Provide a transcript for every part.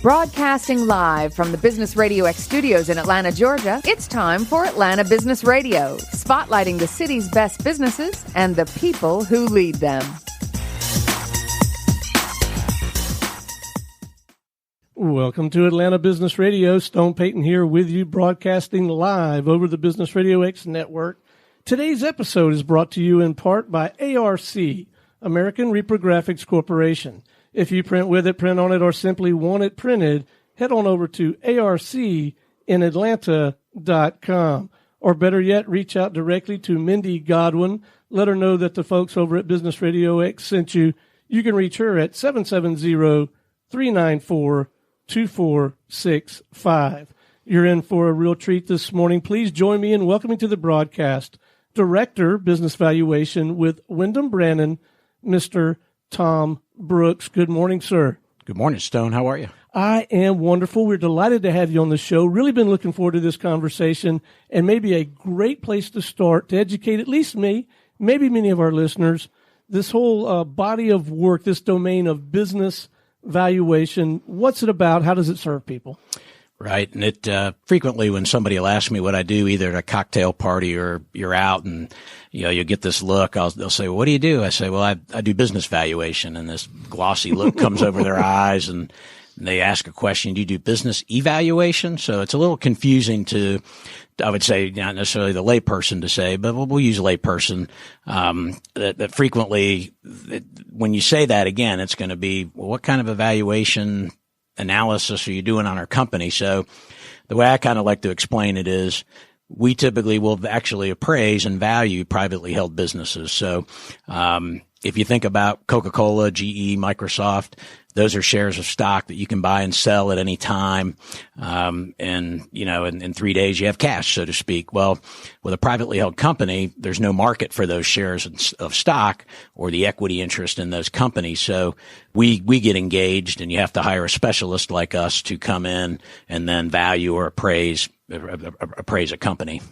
Broadcasting live from the Business Radio X studios in Atlanta, Georgia, it's time for Atlanta Business Radio, spotlighting the city's best businesses and the people who lead them. Welcome to Atlanta Business Radio. Stone Payton here with you, broadcasting live over the Business Radio X network. Today's episode is brought to you in part by ARC, American Reprographics Corporation. If you print with it, print on it, or simply want it printed, head on over to arcinatlanta.com. Or better yet, reach out directly to Mindy Godwin. Let her know that the folks over at Business Radio X sent you. You can reach her at 770-394-2465. You're in for a real treat this morning. Please join me in welcoming to the broadcast Director, Business Valuation with Windham Brannon, Mr. Tom Brooks. Good morning, sir. Good morning, Stone. How are you? I am wonderful. We're delighted to have you on the show. Really been looking forward to this conversation, and maybe a great place to start to educate at least me, maybe many of our listeners, this whole body of work, this domain of business valuation. What's it about? How does it serve people? Right. And it frequently when somebody will ask me what I do, either at a cocktail party or you're out and, you know, you get this look, they'll say, well, what do you do? I say, well, I do business valuation. And this glossy look comes over their eyes and they ask a question, do you do business evaluation? So it's a little confusing to, I would say, not necessarily the layperson to say, but we'll use layperson. That frequently, when you say that again, it's going to be, well, what kind of evaluation analysis are you doing on our company? So the way I kind of like to explain it is we typically will actually appraise and value privately held businesses. So if you think about Coca-Cola, GE, Microsoft, those are shares of stock that you can buy and sell at any time. And, you know, in 3 days you have cash, so to speak. Well, with a privately held company, there's no market for those shares of stock or the equity interest in those companies. So we get engaged and you have to hire a specialist like us to come in and then value or appraise a company.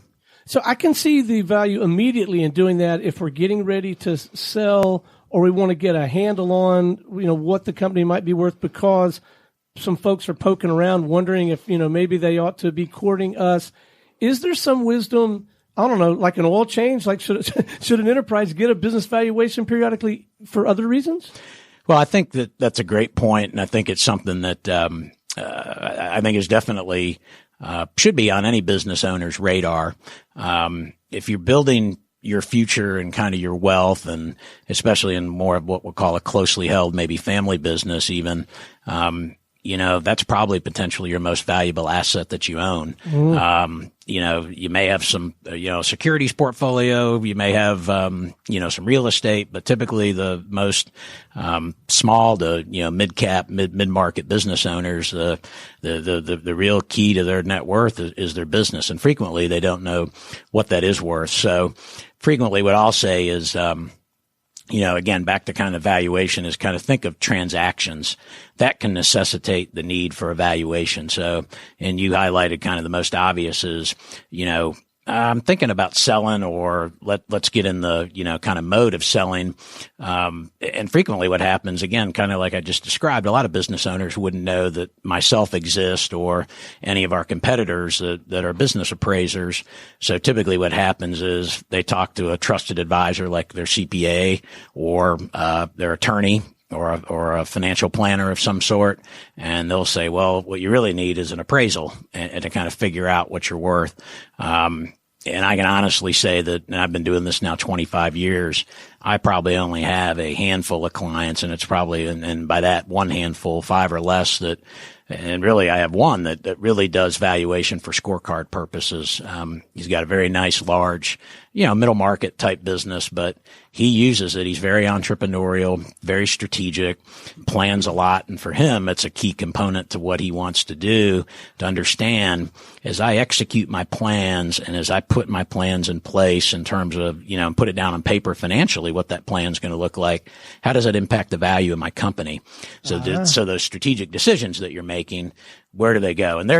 So I can see the value immediately in doing that if we're getting ready to sell or we want to get a handle on, you know, what the company might be worth because some folks are poking around wondering if, you know, maybe they ought to be courting us. Is there some wisdom, I don't know, like an oil change? Like should an enterprise get a business valuation periodically for other reasons? Well, I think that's a great point, and I think it's something that I think is definitely should be on any business owner's radar. If you're building your future and kind of your wealth, and especially in more of what we'll call a closely held, maybe family business even, you know, that's probably potentially your most valuable asset that you own. You know, you may have some, you know, securities portfolio, you may have, you know, some real estate, but typically the most, small to, you know, mid-market business owners, the real key to their net worth is their business. And frequently they don't know what that is worth. So frequently what I'll say is, you know, again, back to kind of valuation is kind of think of transactions that can necessitate the need for evaluation. So, and you highlighted kind of the most obvious is, you know, I'm thinking about selling or let's get in the, you know, kind of mode of selling. And frequently what happens, again, kind of like I just described, a lot of business owners wouldn't know that myself exist or any of our competitors that are business appraisers. So typically what happens is they talk to a trusted advisor like their CPA or their attorney or a financial planner of some sort. And they'll say, well, what you really need is an appraisal and to kind of figure out what you're worth. And I can honestly say that, and I've been doing this now 25 years, I probably only have a handful of clients, and it's probably, and by that one handful, 5 or less that, and really I have one that really does valuation for scorecard purposes. He's got a very nice, large, you know, middle market type business, but he uses it. He's very entrepreneurial, very strategic, plans a lot. And for him, it's a key component to what he wants to do, to understand as I execute my plans and as I put my plans in place in terms of, you know, and put it down on paper financially, what that plan is going to look like. How does that impact the value of my company? So, so those strategic decisions that you're making, where do they go? And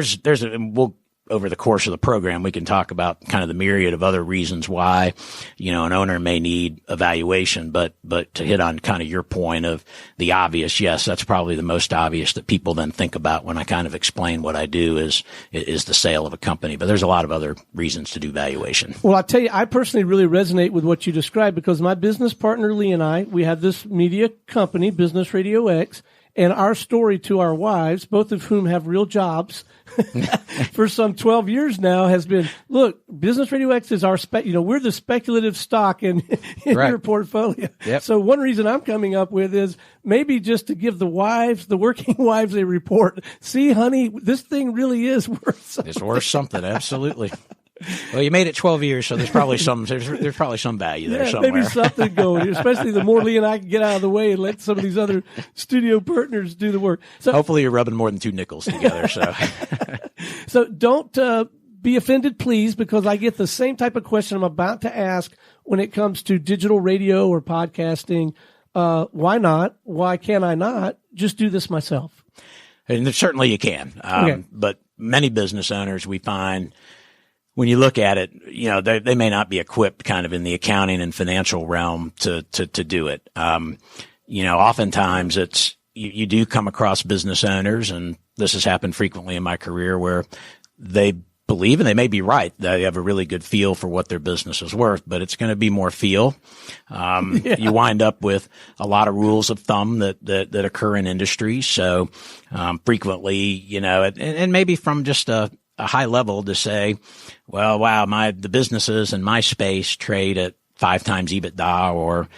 over the course of the program, we can talk about kind of the myriad of other reasons why, an owner may need a valuation. But to hit on kind of your point of the obvious, yes, that's probably the most obvious that people then think about when I kind of explain what I do is the sale of a company. But there's a lot of other reasons to do valuation. Well, I'll tell you, I personally really resonate with what you described because my business partner, Lee, and I, we have this media company, Business Radio X, and our story to our wives, both of whom have real jobs for some 12 years now, has been, look, Business Radio X is our, we're the speculative stock in right. your portfolio. Yep. So one reason I'm coming up with is maybe just to give the working wives a report. See, honey, this thing really is worth something. It's worth something. Absolutely. Well, you made it 12 years, so there's probably some value there somewhere. Maybe something going, especially the more Lee and I can get out of the way and let some of these other studio partners do the work. So hopefully you're rubbing more than 2 nickels together. So, so don't be offended, please, because I get the same type of question I'm about to ask when it comes to digital radio or podcasting. Why not? Why can't I not just do this myself? And certainly you can. Okay. But many business owners, we find, when you look at it, they may not be equipped kind of in the accounting and financial realm to do it. Oftentimes it's, you do come across business owners, and this has happened frequently in my career, where they believe, and they may be right, they have a really good feel for what their business is worth, but it's going to be more feel. You wind up with a lot of rules of thumb that occur in industry. So, frequently, and maybe from just a high level to say, well, wow, the businesses in my space trade at 5 times EBITDA, or,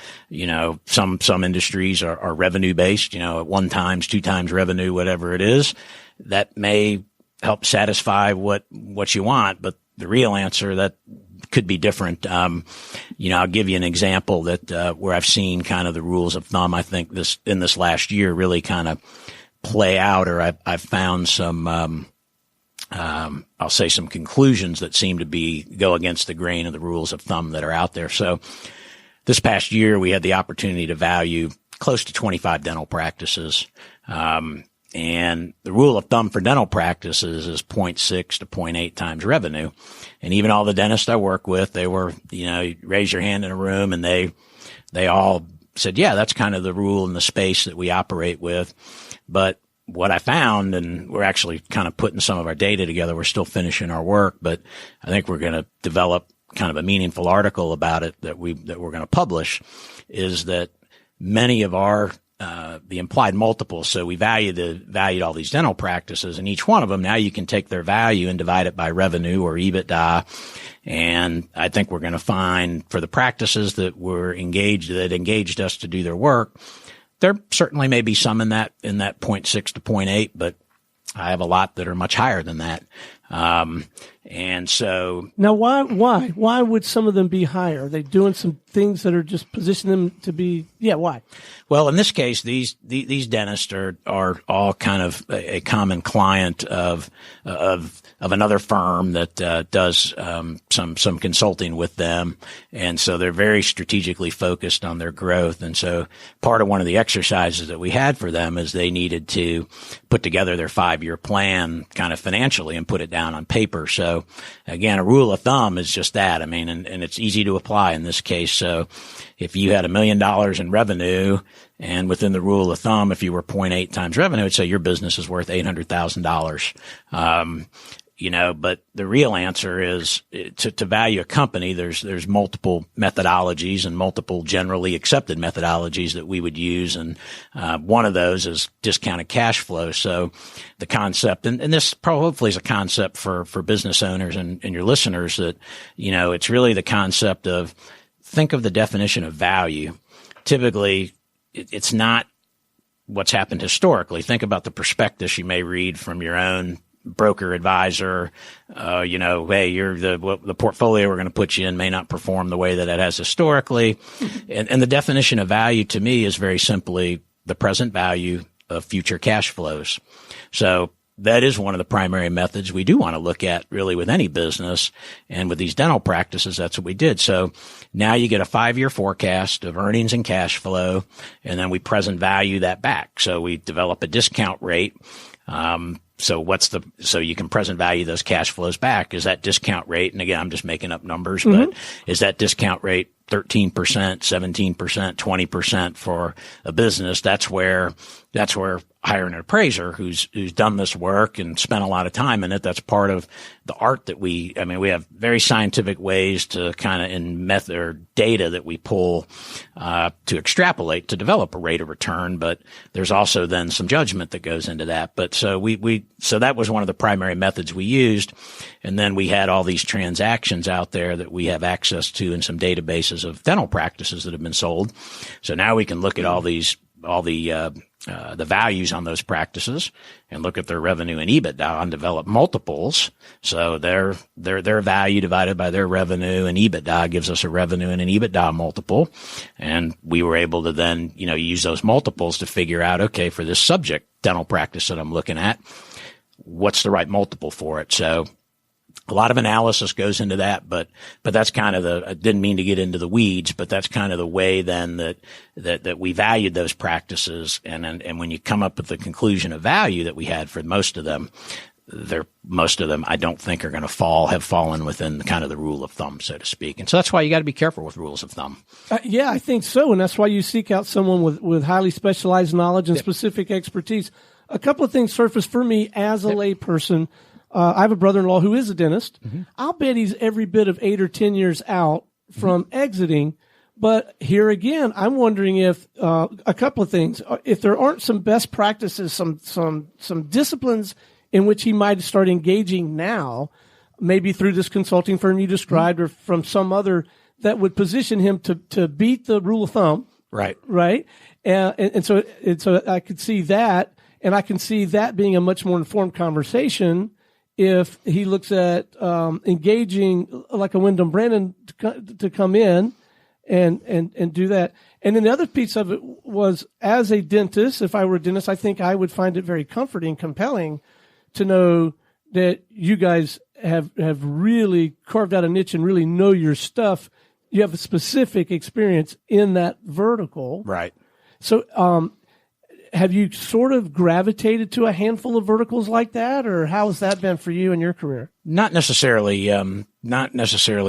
some industries are revenue based, at 1 times, 2 times revenue, whatever it is. That may help satisfy what you want, but the real answer that could be different. I'll give you an example that, where I've seen kind of the rules of thumb. I think in this last year really kind of play out, or I've found some, I'll say some conclusions that seem to go against the grain of the rules of thumb that are out there. So this past year, we had the opportunity to value close to 25 dental practices. And the rule of thumb for dental practices is 0.6 to 0.8 times revenue. And even all the dentists I work with, they were, you raise your hand in a room, and they all said, yeah, that's kind of the rule in the space that we operate with. But what I found, and we're actually kind of putting some of our data together, we're still finishing our work, but I think we're going to develop kind of a meaningful article about it that we're going to publish, is that many of our the implied multiples. So we valued all these dental practices, and each one of them, now you can take their value and divide it by revenue or EBITDA. And I think we're going to find, for the practices that engaged us to do their work, there certainly may be some in that 0.6 to 0.8, but I have a lot that are much higher than that. And so now, why would some of them be higher? Are they doing some things that are just position them to be? Yeah, why? Well, in this case, these dentists are all kind of a common client of another firm that does some consulting with them, and so they're very strategically focused on their growth. And so part of one of the exercises that we had for them is they needed to put together their 5-year plan kind of financially and put it down on paper. So again, a rule of thumb is just that. I mean, and it's easy to apply in this case. So if you had $1 million in revenue, and within the rule of thumb, if you were 0.8 times revenue, it'd say your business is worth $800,000. But the real answer is to value a company. There's multiple methodologies and multiple generally accepted methodologies that we would use. And, one of those is discounted cash flow. So the concept, and this hopefully is a concept for business owners and your listeners, that, it's really the concept of, think of the definition of value. Typically, it's not what's happened historically. Think about the prospectus you may read from your own broker advisor. Hey, the portfolio we're going to put you in may not perform the way that it has historically. And the definition of value to me is very simply the present value of future cash flows. So that is one of the primary methods we do want to look at really with any business. And with these dental practices, that's what we did. So now you get a 5-year forecast of earnings and cash flow, and then we present value that back. So we develop a discount rate, so you can present value those cash flows back. Is that discount rate? And again, I'm just making up numbers, but is that discount rate 13%, 17%, 20% for a business? That's where hiring an appraiser who's done this work and spent a lot of time in it. That's part of the art that we have very scientific ways to kind of in method or data that we pull, to extrapolate to develop a rate of return. But there's also then some judgment that goes into that. But so so that was one of the primary methods we used. And then we had all these transactions out there that we have access to in some databases of dental practices that have been sold. So now we can look at all the values on those practices and look at their revenue and EBITDA and develop multiples. So their value divided by their revenue and EBITDA gives us a revenue and an EBITDA multiple. And we were able to then, use those multiples to figure out, okay, for this subject dental practice that I'm looking at, what's the right multiple for it? So a lot of analysis goes into that, but that's kind of I didn't mean to get into the weeds, but that's kind of the way then that we valued those practices. And when you come up with the conclusion of value that we had for most of them, I don't think are going to have fallen within the kind of the rule of thumb, so to speak. And so that's why you got to be careful with rules of thumb. Yeah, I think so. And that's why you seek out someone with highly specialized knowledge and specific expertise. A couple of things surface for me as a layperson. I have a brother-in-law who is a dentist. I'll bet he's every bit of 8 or 10 years out from exiting. But here again, I'm wondering if a couple of things. If there aren't some best practices, some disciplines in which he might start engaging now, maybe through this consulting firm you described or from some other that would position him to beat the rule of thumb. Right. And so I could see that, and I can see that being a much more informed conversation if he looks at engaging like a Windham Brannon to come in and do that. And then the other piece of it was, as a dentist, if I were a dentist, I think I would find it very comforting, compelling to know that you guys have really carved out a niche and really know your stuff. You have a specific experience in that vertical. Right. So, have you sort of gravitated to a handful of verticals like that, or how has that been for you in your career? Not necessarily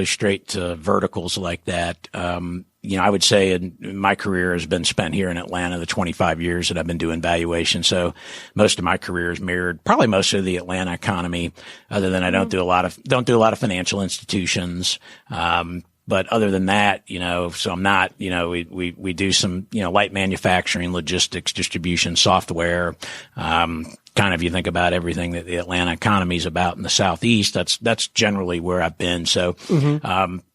straight to verticals like that. I would say my career has been spent here in Atlanta, the 25 years that I've been doing valuation. So most of my career is mirrored probably most of the Atlanta economy, other than I don't do a lot of financial institutions. But other than that, so I'm not, we do some, light manufacturing, logistics, distribution, software. Kind of, you think about everything that the Atlanta economy is about in the Southeast, that's generally where I've been. So,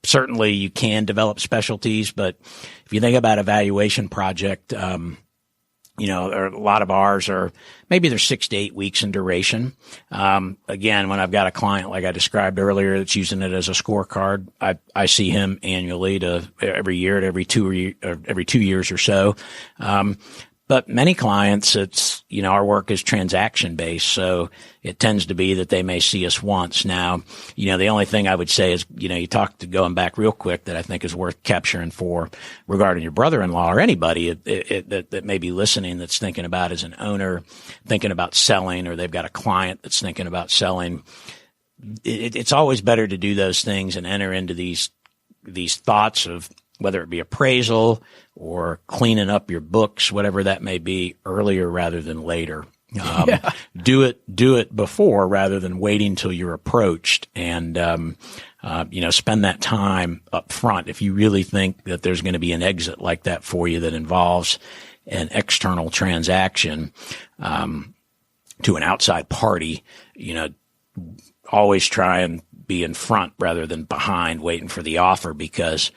certainly you can develop specialties, but if you think about a valuation project, a lot of ours maybe they're 6 to 8 weeks in duration. Again, when I've got a client like I described earlier that's using it as a scorecard, I see him annually every year, every 2 years or so. But many clients, it's, our work is transaction based. So it tends to be that they may see us once. Now, the only thing I would say is, you talked going back real quick that I think is worth capturing for regarding your brother-in-law or anybody that may be listening that's thinking about as an owner, thinking about selling, or they've got a client that's thinking about selling. It's always better to do those things and enter into these thoughts of whether it be appraisal or cleaning up your books, whatever that may be, earlier rather than later. Do it before rather than waiting till you're approached, and spend that time up front. If you really think that there's going to be an exit like that for you that involves an external transaction to an outside party, always try and be in front rather than behind waiting for the offer, because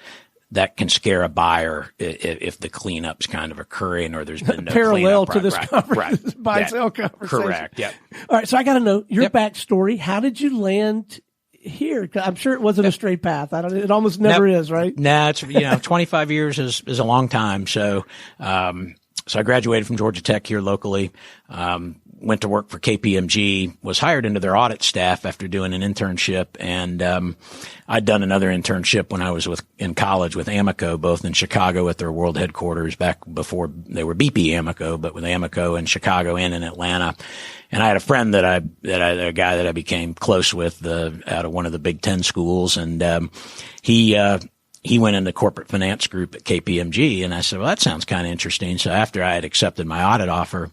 that can scare a buyer if the cleanup's kind of occurring or there's been no parallel cleanup. to this buy-sell conversation. Correct. Yeah. All right. So I got to know your backstory. How did you land here? I'm sure it wasn't a straight path. It almost never is, right? No, it's 25 years is a long time. So I graduated from Georgia Tech here locally. went to work for KPMG, was hired into their audit staff after doing an internship. And, I'd done another internship when I was in college with Amoco, both in Chicago at their world headquarters back before they were BP Amoco, but with Amoco in Chicago and in Atlanta. And I had a friend a guy that I became close with, out of one of the Big Ten schools. And, he went into corporate finance group at KPMG. And I said, well, that sounds kind of interesting. So after I had accepted my audit offer,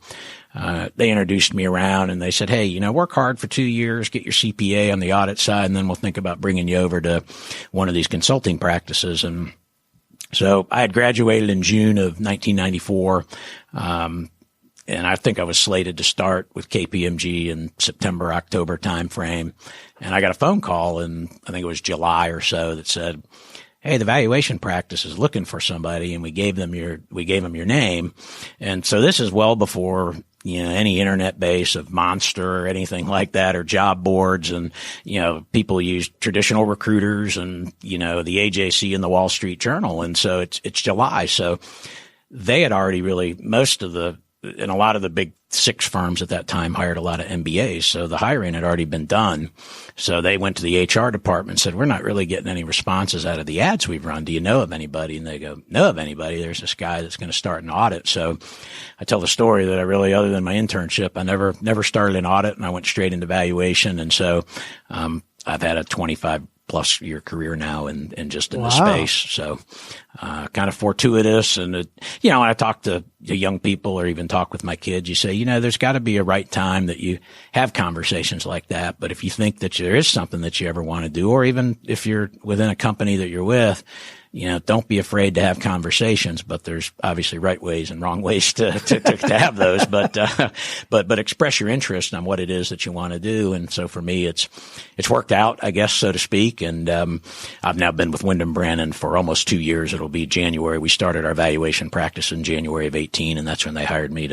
they introduced me around and they said, hey, work hard for 2 years, get your CPA on the audit side, and then we'll think about bringing you over to one of these consulting practices. And so I had graduated in June of 1994. And I think I was slated to start with KPMG in September, October timeframe. And I got a phone call in, I think it was July or so, that said, hey, the valuation practice is looking for somebody, and we gave them your name. And so this is well before, any internet base of Monster or anything like that, or job boards. And, people use traditional recruiters and, the AJC and the Wall Street Journal. And so it's July. So they had already really, and a lot of the big 6 firms at that time hired a lot of MBAs. So the hiring had already been done. So they went to the HR department and said, we're not really getting any responses out of the ads we've run. Do you know of anybody? And they go, know of anybody? There's this guy that's going to start an audit. So I tell the story that I really, other than my internship, I never started an audit, and I went straight into valuation. And so, I've had a 25+ year career now in just in the space. So, kind of fortuitous. And, when I talk to young people or even talk with my kids, you say, there's got to be a right time that you have conversations like that. But if you think that there is something that you ever want to do, or even if you're within a company that you're with, don't be afraid to have conversations, but there's obviously right ways and wrong ways to have those, but express your interest on what it is that you want to do. And so for me, it's worked out, I guess, so to speak. And, I've now been with Windham Brannon for almost 2 years. It'll be January. We started our valuation practice in January of 18, and that's when they hired me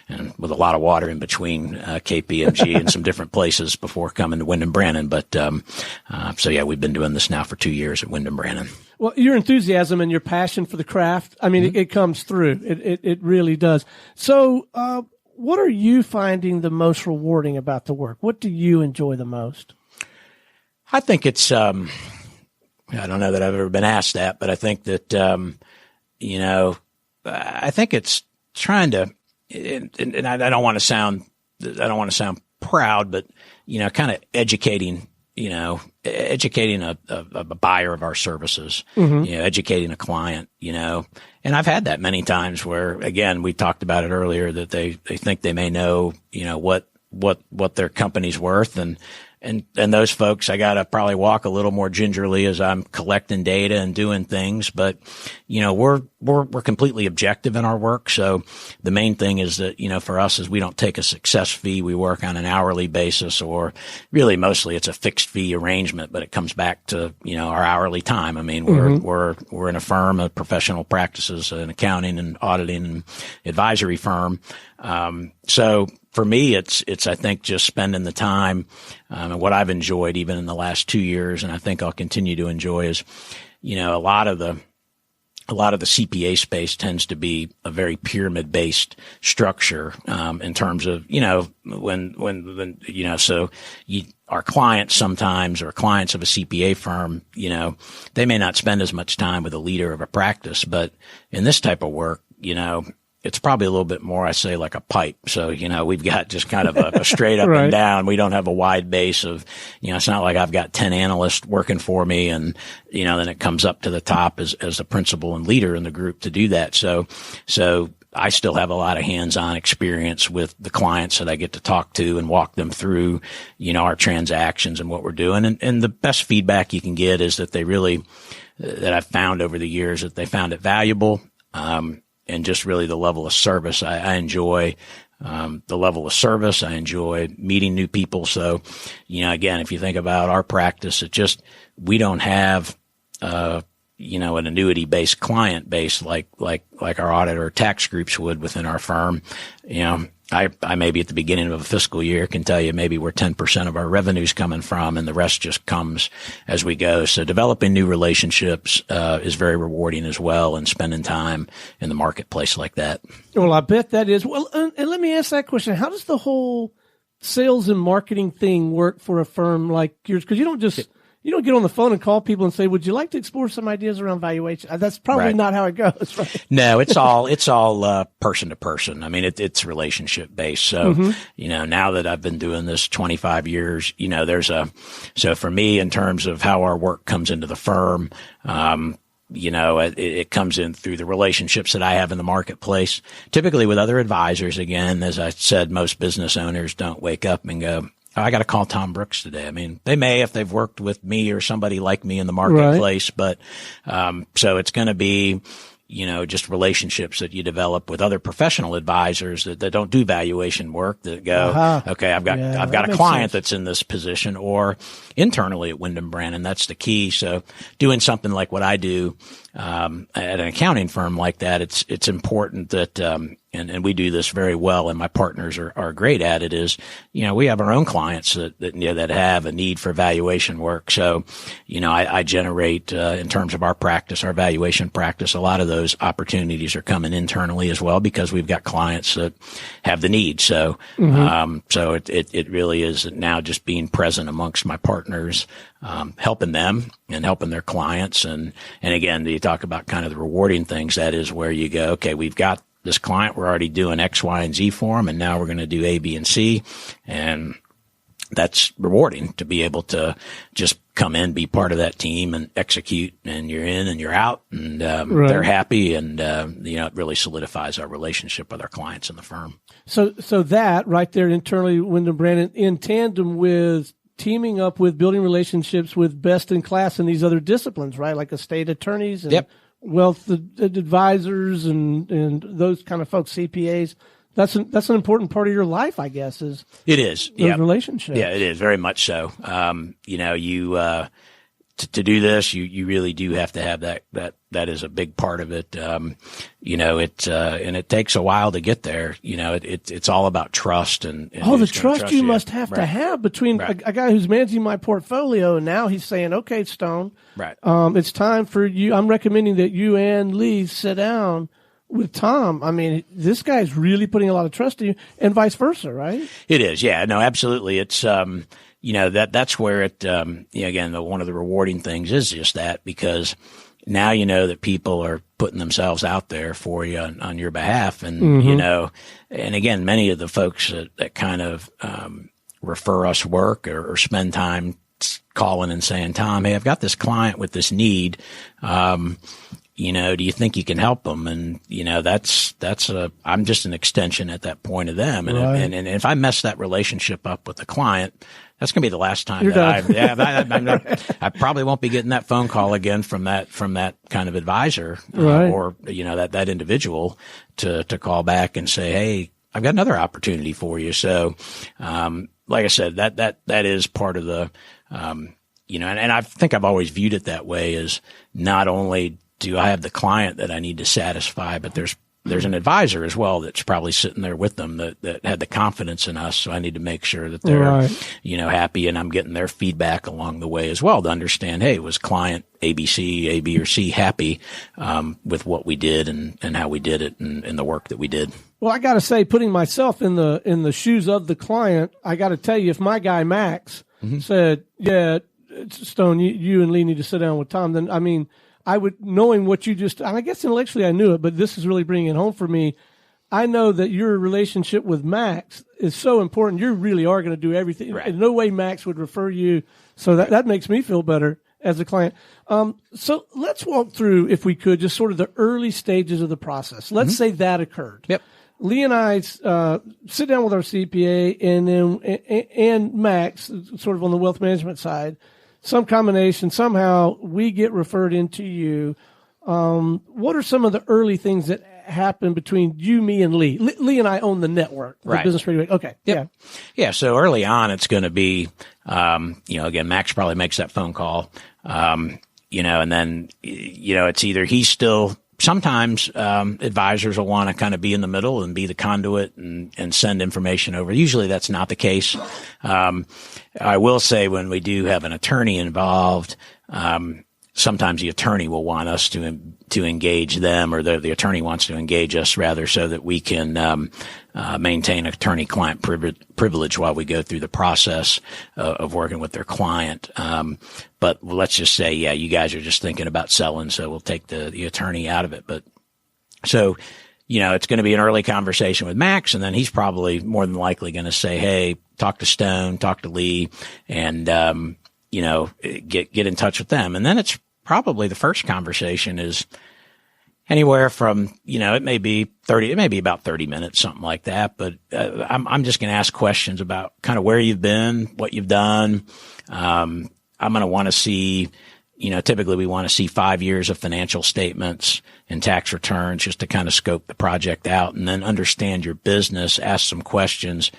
and with a lot of water in between, KPMG and some different places before coming to Windham Brannon. But, so yeah, we've been doing this now for 2 years at Windham Brannon. Well, your enthusiasm and your passion for the craft, I mean, it comes through. It really does. So, what are you finding the most rewarding about the work? What do you enjoy the most? I think it's, I don't know that I've ever been asked that, but I think that, I think it's trying to, and I don't want to sound proud, but, kind of educating a buyer of our services, educating a client, and I've had that many times where, again, we talked about it earlier, that they think they may know, what their company's worth. And those folks, I got to probably walk a little more gingerly as I'm collecting data and doing things. But, we're completely objective in our work. So the main thing is that, for us is we don't take a success fee. We work on an hourly basis, or really mostly it's a fixed fee arrangement, but it comes back to, our hourly time. I mean, we're in a firm of professional practices, an accounting and auditing and advisory firm. So for me, it's, I think, just spending the time, and what I've enjoyed even in the last 2 years, and I think I'll continue to enjoy, is, a lot of the CPA space tends to be a very pyramid-based structure, in terms of, our clients sometimes, or clients of a CPA firm, they may not spend as much time with a leader of a practice, but in this type of work, it's probably a little bit more, I say, like a pipe. So, we've got just kind of a straight up and down. We don't have a wide base of, it's not like I've got 10 analysts working for me and, then it comes up to the top as a principal and leader in the group to do that. So I still have a lot of hands-on experience with the clients that I get to talk to and walk them through, our transactions and what we're doing. And the best feedback you can get is that that I've found over the years, that they found it valuable. And just really the level of service. I enjoy, the level of service. I enjoy meeting new people. So, again, if you think about our practice, we don't have, an annuity-based client base like our audit or tax groups would within our firm. I maybe at the beginning of a fiscal year can tell you maybe where 10% of our revenue's coming from, and the rest just comes as we go. So developing new relationships is very rewarding as well, and spending time in the marketplace like that. Well, I bet that is. Well, and let me ask that question. How does the whole sales and marketing thing work for a firm like yours? Because you don't get on the phone and call people and say, would you like to explore some ideas around valuation? That's probably not how it goes, right? No, it's all person to person. I mean, it's relationship based. So, now that I've been doing this 25 years, so for me, in terms of how our work comes into the firm, it comes in through the relationships that I have in the marketplace, typically with other advisors. Again, as I said, most business owners don't wake up and go, I got to call Tom Brooks today. I mean, they may if they've worked with me or somebody like me in the marketplace, but so it's going to be, just relationships that you develop with other professional advisors that don't do valuation work, that go, okay, I've got a client that's in this position, or internally at Windham Brannon. That's the key. So doing something like what I do at an accounting firm like that, it's important that and we do this very well, and my partners are great at it, is, we have our own clients that have a need for valuation work. So, I generate, in terms of our practice, our valuation practice, a lot of those opportunities are coming internally as well, because we've got clients that have the need. So, so it really is now just being present amongst my partners, helping them and helping their clients. And again, you talk about kind of the rewarding things. That is where you go, okay, we've got this client, we're already doing X, Y, and Z for them, and now we're going to do A, B, and C. And that's rewarding to be able to just come in, be part of that team, and execute, and you're in and you're out, and they're happy, and it really solidifies our relationship with our clients in the firm. So that right there internally, Windham Brannon, in tandem with teaming up with building relationships with best in class in these other disciplines, right? Like estate attorneys and wealth advisors and those kind of folks, CPAs. That's an important part of your life, I guess. Those relationships. Yeah, it is very much so. To do this, you really do have to have that is a big part of it. And it takes a while to get there. It's all about trust and the trust you must have to have between a guy who's managing my portfolio, and now he's saying, okay, Stone, it's time for you. I'm recommending that you and Lee sit down with Tom. I mean, this guy's really putting a lot of trust in you, and vice versa, right? It is. Yeah, no, absolutely. It's, that's where it, again, one of the rewarding things is just that, because now you know that people are putting themselves out there for you on your behalf. And, and again, many of the folks that kind of, refer us work or spend time calling and saying, Tom, hey, I've got this client with this need. Do you think you can help them? And, I'm just an extension at that point of them. And, and if I mess that relationship up with the client, that's going to be the last time I probably won't be getting that phone call again from that kind of advisor, or, that individual to call back and say, hey, I've got another opportunity for you. So, like I said, that is part of the, and I think I've always viewed it that way, as not only do I have the client that I need to satisfy, but there's an advisor as well that's probably sitting there with them that had the confidence in us. So I need to make sure that they're, happy, and I'm getting their feedback along the way as well to understand, hey, was client A, B, or C happy with what we did and how we did it and the work that we did. Well, I got to say, putting myself in the shoes of the client, I got to tell you, if my guy Max said, yeah, Stone, you and Lee need to sit down with Tom, then, I mean, I would, knowing what you just, and I guess intellectually I knew it, but this is really bringing it home for me. I know that your relationship with Max is so important. You really are going to do everything. Right. In no way Max would refer you. So that makes me feel better as a client. So let's walk through, if we could, just sort of the early stages of the process. Let's say that occurred. Yep. Lee and I sit down with our CPA and Max, sort of on the wealth management side. Some combination, somehow we get referred into you. What are some of the early things that happen between you, me, and Lee? Lee and I own the network, the Business Radio. Okay. Yep. Yeah. So early on, it's going to be, again, Max probably makes that phone call, and then, it's either he's still sometimes advisors will want to kind of be in the middle and be the conduit and send information over. Usually that's not the case. I will say when we do have an attorney involved, sometimes the attorney will want us to engage them, or the attorney wants to engage us rather, so that we can maintain attorney-client privilege while we go through the process of working with their client. But let's just say, yeah, you guys are just thinking about selling, so we'll take the attorney out of it. But so, it's going to be an early conversation with Max, and then he's probably more than likely going to say, hey, talk to Stone, talk to Lee, and get in touch with them. And then it's probably the first conversation is anywhere from, it may be about 30 minutes, something like that. But I'm just going to ask questions about kind of where you've been, what you've done. I'm going to want to see, typically we want to see 5 years of financial statements and tax returns just to kind of scope the project out, and then understand your business, ask some questions,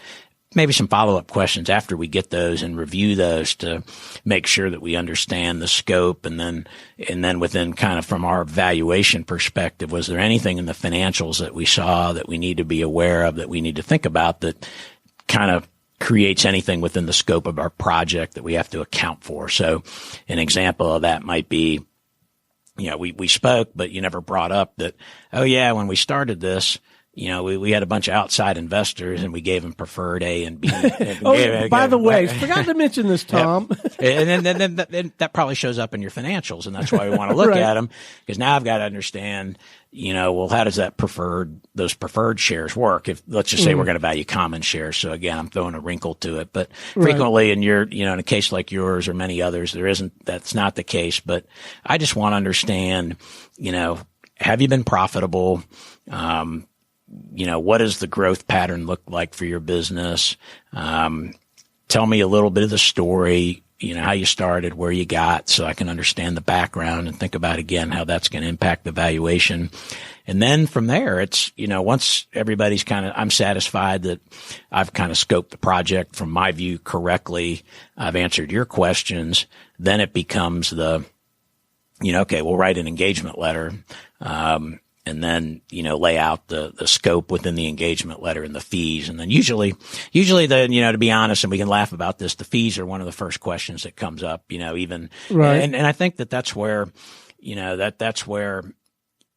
maybe some follow-up questions after we get those and review those to make sure that we understand the scope. And then within kind of from our valuation perspective, was there anything in the financials that we saw that we need to be aware of, that we need to think about, that kind of creates anything within the scope of our project that we have to account for? So an example of that might be, we spoke, but you never brought up that, oh yeah, when we started this, we had a bunch of outside investors and we gave them preferred A and B. By the way, forgot to mention this, Tom. Yep. And then that probably shows up in your financials, and that's why we want to look right. at them, because now I've got to understand, how does those preferred shares work? If let's just say we're going to value common shares. So again, I'm throwing a wrinkle to it, but frequently in in a case like yours or many others, that's not the case. But I just want to understand, have you been profitable? What does the growth pattern look like for your business? Tell me a little bit of the story, how you started, where you got, so I can understand the background and think about, again, how that's going to impact the valuation. And then from there, it's, once everybody's I'm satisfied that I've kind of scoped the project from my view correctly, I've answered your questions, then it becomes okay, we'll write an engagement letter. And then, lay out the scope within the engagement letter and the fees. And then usually to be honest, and we can laugh about this, the fees are one of the first questions that comes up, even, right. And I think that's where, that's where.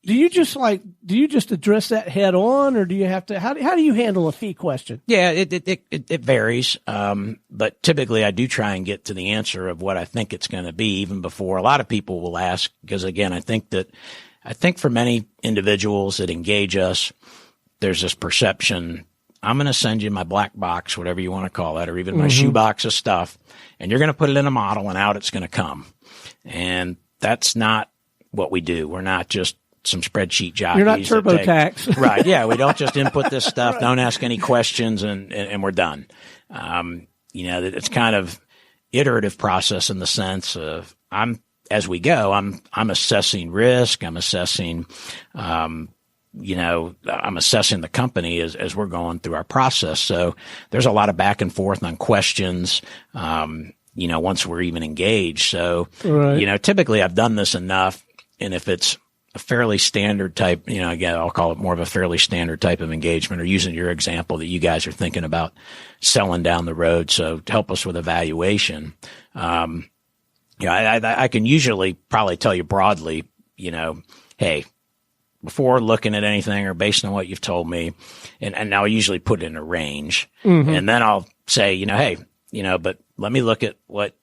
Do you just address that head on, or do you have to, how do you handle a fee question? Yeah, it varies. But typically I do try and get to the answer of what I think it's going to be, even before a lot of people will ask, because again, I think for many individuals that engage us, there's this perception, I'm going to send you my black box, whatever you want to call it, or even my shoebox of stuff, and you're going to put it in a model and out it's going to come. And that's not what we do. We're not just some spreadsheet jockeys. You're not TurboTax. Right. Yeah. We don't just input this stuff. Right. Don't ask any questions and we're done. It's kind of iterative process in the sense of as we go, I'm assessing risk. I'm assessing, I'm assessing the company as we're going through our process. So there's a lot of back and forth on questions, once we're even engaged. So, right. Typically I've done this enough. And if it's a fairly standard type, again, I'll call it more of a fairly standard type of engagement, or using your example that you guys are thinking about selling down the road. So to help us with evaluation, I can usually probably tell you broadly, hey, before looking at anything or based on what you've told me, and I'll usually put it in a range, and then I'll say, hey, but let me look at what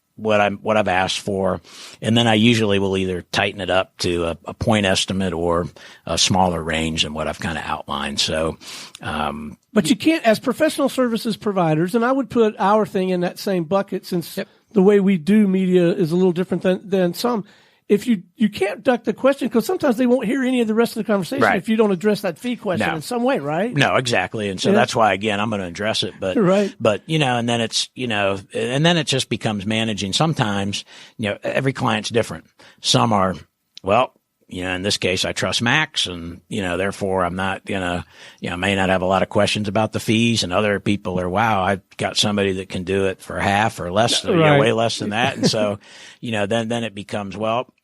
I've asked for, and then I usually will either tighten it up to a point estimate or a smaller range than what I've kind of outlined. So, but you can't, as professional services providers, and I would put our thing in that same bucket, since the way we do media is a little different than some. If you can't duck the question, because sometimes they won't hear any of the rest of the conversation if you don't address that fee question in some way, right? No, exactly. And so that's why, again, I'm going to address it. But, but, and then it's, and then it just becomes managing. Sometimes, every client's different. Some are, in this case, I trust Max, and, therefore I'm not gonna, may not have a lot of questions about the fees. And other people are, wow, I've got somebody that can do it for half or less, way less than that. And so, then it becomes,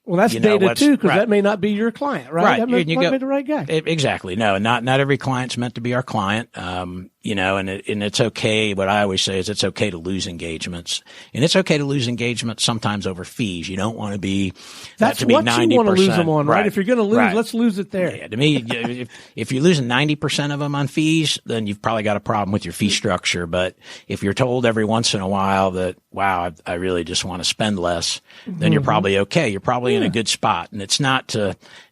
Well, that's data too, because that may not be your client, right? Right. That might be the right guy. Exactly. No, not every client's meant to be our client. And it's okay. What I always say is it's okay to lose engagements, and it's okay to lose engagements sometimes over fees. You don't want to be, that's to be what 90%. You want to lose them on, right? If you're going to lose, let's lose it there. Yeah, to me, if you're losing 90% of them on fees, then you've probably got a problem with your fee structure. But if you're told every once in a while that, wow, I really just want to spend less, then you're probably okay. You're probably in a good spot. And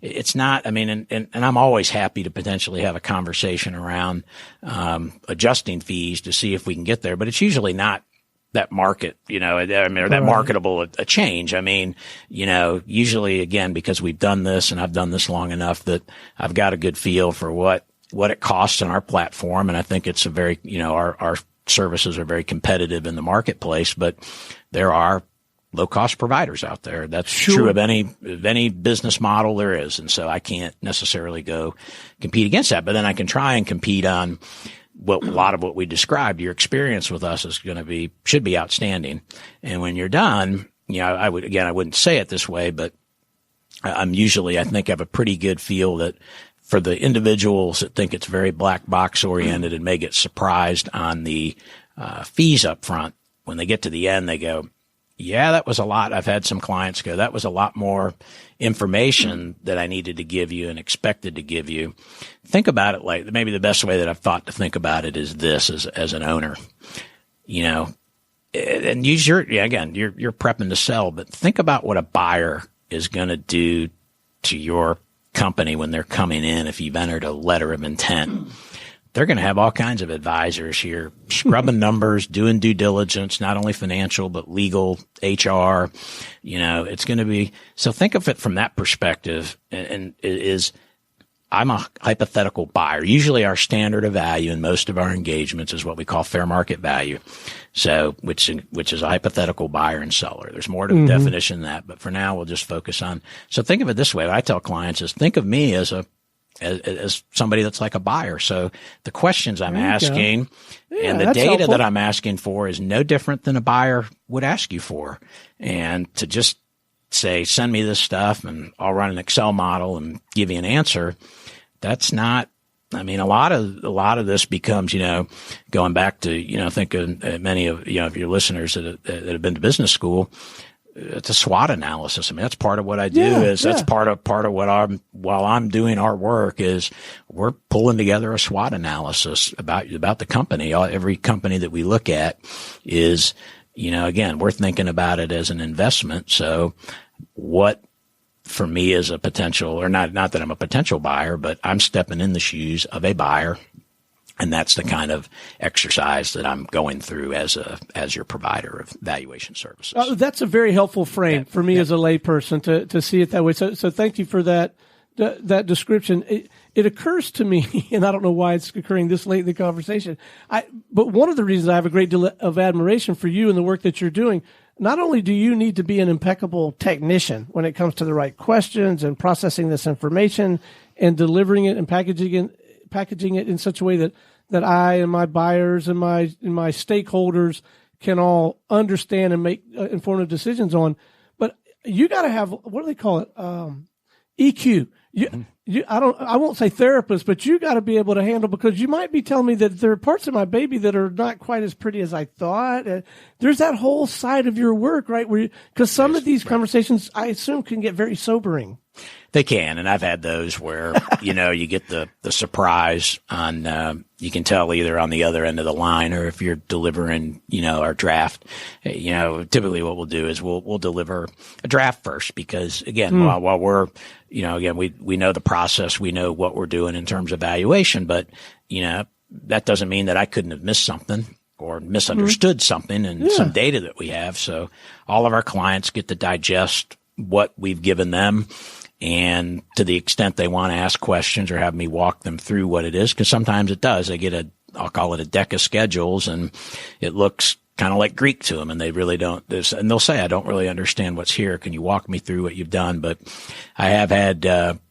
and I'm always happy to potentially have a conversation around, adjusting fees to see if we can get there, but it's usually not that market, or that marketable a change. Usually again, because we've done this and I've done this long enough that I've got a good feel for what it costs in our platform. And I think it's a very, our services are very competitive in the marketplace, but there are low cost providers out there. That's true of any business model there is. And so I can't necessarily go compete against that, but then I can try and compete on a lot of what we described. Your experience with us should be outstanding. And when you're done, I wouldn't say it this way, but I think I have a pretty good feel that for the individuals that think it's very black box oriented and may get surprised on the fees up front, when they get to the end, they go, yeah, that was a lot. I've had some clients go, that was a lot more information that I needed to give you and expected to give you. Think about it like, maybe the best way that I've thought to think about it is this as an owner, and use you're prepping to sell, but think about what a buyer is going to do to your company when they're coming in. If you've entered a letter of intent, they're going to have all kinds of advisors here, scrubbing numbers, doing due diligence, not only financial, but legal, HR. It's going to be, so think of it from that perspective. And I'm a hypothetical buyer. Usually our standard of value in most of our engagements is what we call fair market value. So, which is a hypothetical buyer and seller. There's more to the definition than that, but for now we'll just focus on, so think of it this way. What I tell clients is think of me as somebody that's like a buyer. So the questions I'm asking and the data that I'm asking for is no different than a buyer would ask you for. And to just say, send me this stuff and I'll run an Excel model and give you an answer. That's not, a lot of this becomes, going back to, think of many of, of your listeners that have been to business school. It's a SWOT analysis. That's part of what I do that's part of what while I'm doing our work is we're pulling together a SWOT analysis about the company. Every company that we look at is, again, we're thinking about it as an investment. So what for me is a potential, or not that I'm a potential buyer, but I'm stepping in the shoes of a buyer. And that's the kind of exercise that I'm going through as your provider of valuation services. That's a very helpful frame for me as a layperson to see it that way. So thank you for that description. It occurs to me, and I don't know why it's occurring this late in the conversation. But one of the reasons I have a great deal of admiration for you and the work that you're doing. Not only do you need to be an impeccable technician when it comes to the right questions and processing this information and delivering it and packaging it in such a way that I and my buyers and my stakeholders can all understand and make informed decisions on. But you got to have, what do they call it? EQ. I won't say therapist, but you got to be able to handle, because you might be telling me that there are parts of my baby that are not quite as pretty as I thought. There's that whole side of your work, right? Because some of these conversations, I assume, can get very sobering. They can, and I've had those where, you get the surprise on, you can tell either on the other end of the line or if you're delivering, our draft. Typically what we'll do is we'll deliver a draft first, because again, while we're, we know the process, we know what we're doing in terms of valuation, but, that doesn't mean that I couldn't have missed something or misunderstood something and some data that we have. So all of our clients get to digest what we've given them. And to the extent they want to ask questions or have me walk them through what it is, because sometimes it does. They get I'll call it a deck of schedules, and it looks kind of like Greek to them, and they really don't. And they'll say, I don't really understand what's here. Can you walk me through what you've done? But I have had,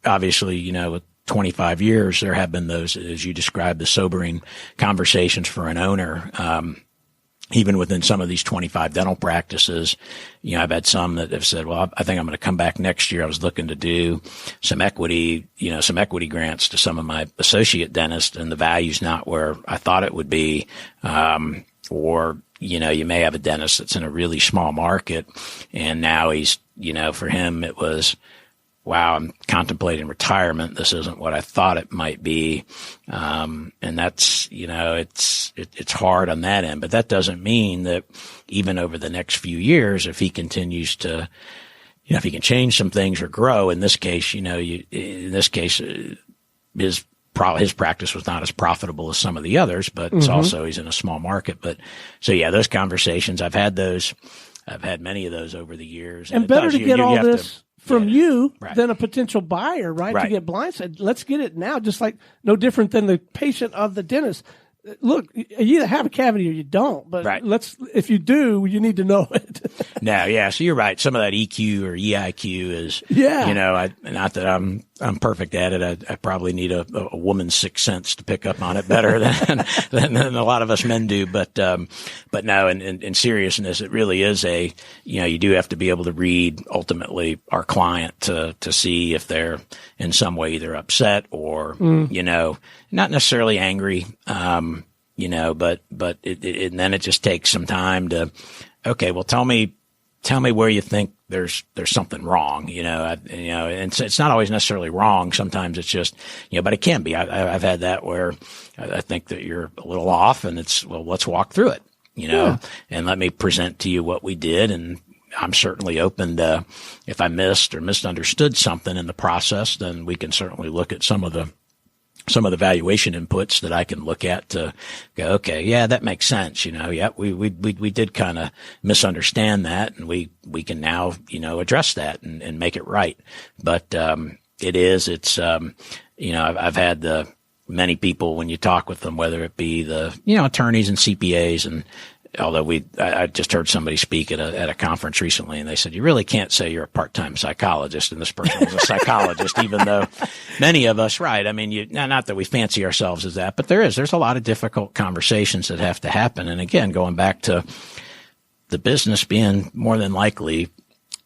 obviously, with 25 years, there have been those, as you described, the sobering conversations for an owner. even within some of these 25 dental practices, I've had some that have said, well, I think I'm going to come back next year. I was looking to do some equity grants to some of my associate dentists, and the value's not where I thought it would be. Or, you may have a dentist that's in a really small market, and now he's, for him it was, wow, I'm contemplating retirement. This isn't what I thought it might be. And that's, it's hard on that end, but that doesn't mean that even over the next few years, if he continues to, if he can change some things or grow, in this case, his practice was not as profitable as some of the others, but it's also, he's in a small market. But so, yeah, those conversations, I've had many of those over the years. And better to get all this from you than a potential buyer, right? To get blindsided. Let's get it now, just like no different than the patient of the dentist. Look, you either have a cavity or you don't, but if you do, you need to know it. So you're right. Some of that EQ or EIQ is, not that I'm perfect at it. I probably need a woman's sixth sense to pick up on it better than a lot of us men do. But no, in seriousness, it really is you do have to be able to read ultimately our client to see if they're in some way either upset or, not necessarily angry, but and then it just takes some time to, okay, well, tell me where you think there's something wrong, and it's not always necessarily wrong. Sometimes it's just, but it can be. I've had that where I think that you're a little off, and it's, well, let's walk through it, and let me present to you what we did. And I'm certainly open to, if I missed or misunderstood something in the process, then we can certainly look at some of the valuation inputs that I can look at to go, okay, yeah, that makes sense. We did kind of misunderstand that, and we can now, address that and make it right. But, I've had many people, when you talk with them, whether it be the, attorneys and CPAs, and although I just heard somebody speak at a conference recently, and they said, you really can't say you're a part-time psychologist, and this person was a psychologist, even though many of us, right? I mean, not that we fancy ourselves as that, but there's a lot of difficult conversations that have to happen. And again, going back to the business being more than likely,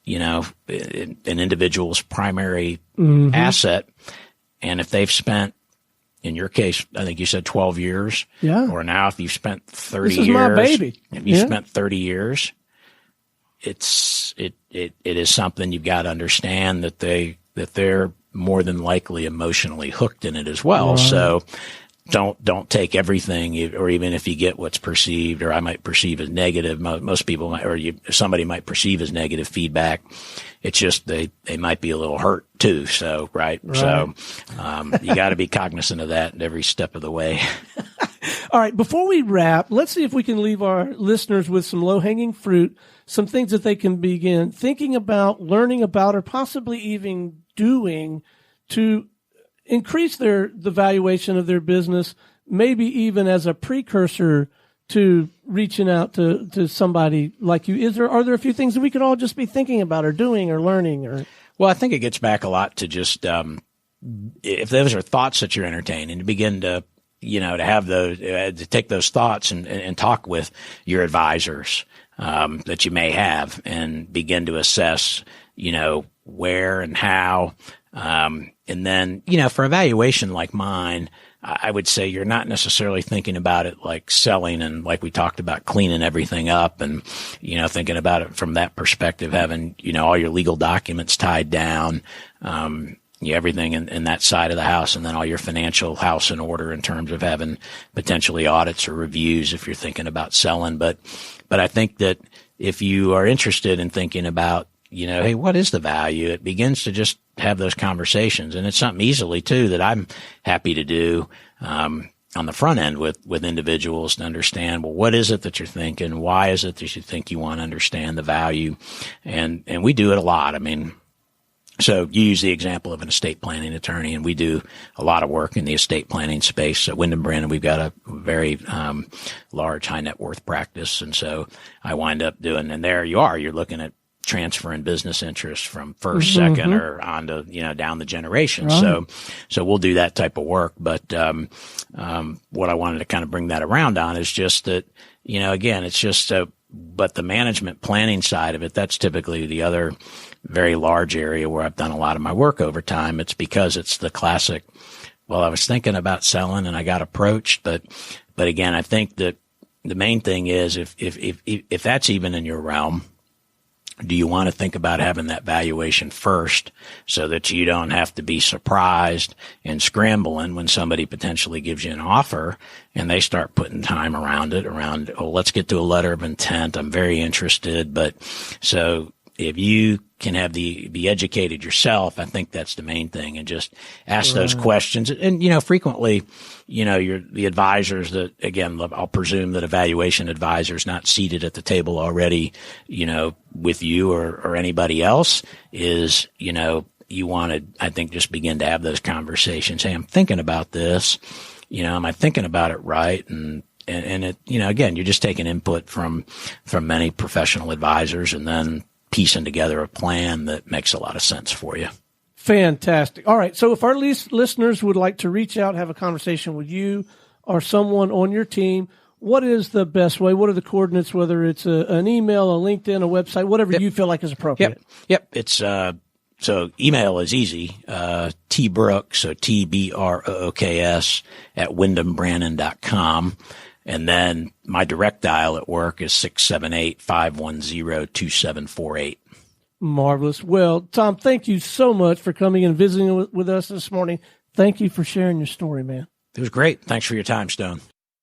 an individual's primary asset. And if they've spent, in your case, I think you said 12 years. Yeah. Or now if you've spent 30 years. This is my baby. If you've spent 30 years, it is something you've got to understand that they're more than likely emotionally hooked in it as well. Right. So don't take everything, or even if you get what's perceived, or I might perceive as negative, most people might, or somebody might perceive as negative feedback. It's just they might be a little hurt too. So, right. So, you got to be cognizant of that every step of the way. All right. Before we wrap, let's see if we can leave our listeners with some low-hanging fruit, some things that they can begin thinking about, learning about, or possibly even doing to increase the valuation of their business, maybe even as a precursor to reaching out to somebody like you. Are there a few things that we could all just be thinking about or doing or learning? Or Well, I think it gets back a lot to just, if those are thoughts that you're entertaining, to begin to, to have those, to take those thoughts and talk with your advisors, that you may have, and begin to assess, where and how, and then, for evaluation like mine, I would say you're not necessarily thinking about it like selling and, like we talked about, cleaning everything up and, thinking about it from that perspective, having, all your legal documents tied down, everything in that side of the house, and then all your financial house in order in terms of having potentially audits or reviews if you're thinking about selling. But I think that if you are interested in thinking about, hey, what is the value? It begins to just have those conversations. And it's something easily too that I'm happy to do, on the front end with individuals to understand, well, what is it that you're thinking? Why is it that you think you want to understand the value? And we do it a lot. I mean, so you use the example of an estate planning attorney, and we do a lot of work in the estate planning space. At Windham Brannon, we've got a very large high net worth practice. And so I wind up doing, and there you are, you're looking at transferring business interest from first, second, or on to, down the generation. Right. So we'll do that type of work. But, what I wanted to kind of bring that around on is just that, again, it's just, but the management planning side of it, that's typically the other very large area where I've done a lot of my work over time. It's because it's the classic, well, I was thinking about selling and I got approached, but again, I think that the main thing is if that's even in your realm, do you want to think about having that valuation first so that you don't have to be surprised and scrambling when somebody potentially gives you an offer and they start putting time around, let's get to a letter of intent. I'm very interested. But so if you can be educated yourself, I think that's the main thing, and just ask those questions. And, frequently, the advisors that, again, I'll presume that a valuation advisor is not seated at the table already, with you or anybody else is, you want to, I think, just begin to have those conversations. Hey, I'm thinking about this. Am I thinking about it right? And it, again, you're just taking input from many professional advisors and then piecing together a plan that makes a lot of sense for you. Fantastic. All right. So if our listeners would like to reach out, have a conversation with you or someone on your team, what is the best way? What are the coordinates, whether it's an email, a LinkedIn, a website, whatever you feel like is appropriate? Yep. It's, so email is easy. Tbrooks, so TBROOKS at WindhamBrannon.com. And then my direct dial at work is 678-510-2748. Marvelous. Well, Tom, thank you so much for coming and visiting with us this morning. Thank you for sharing your story, man. It was great. Thanks for your time, Stone.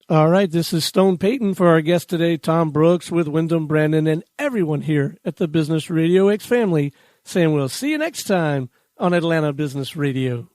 All right. This is Stone Payton for our guest today, Tom Brooks with Windham Brannon, and everyone here at the Business Radio X family saying we'll see you next time on Atlanta Business Radio.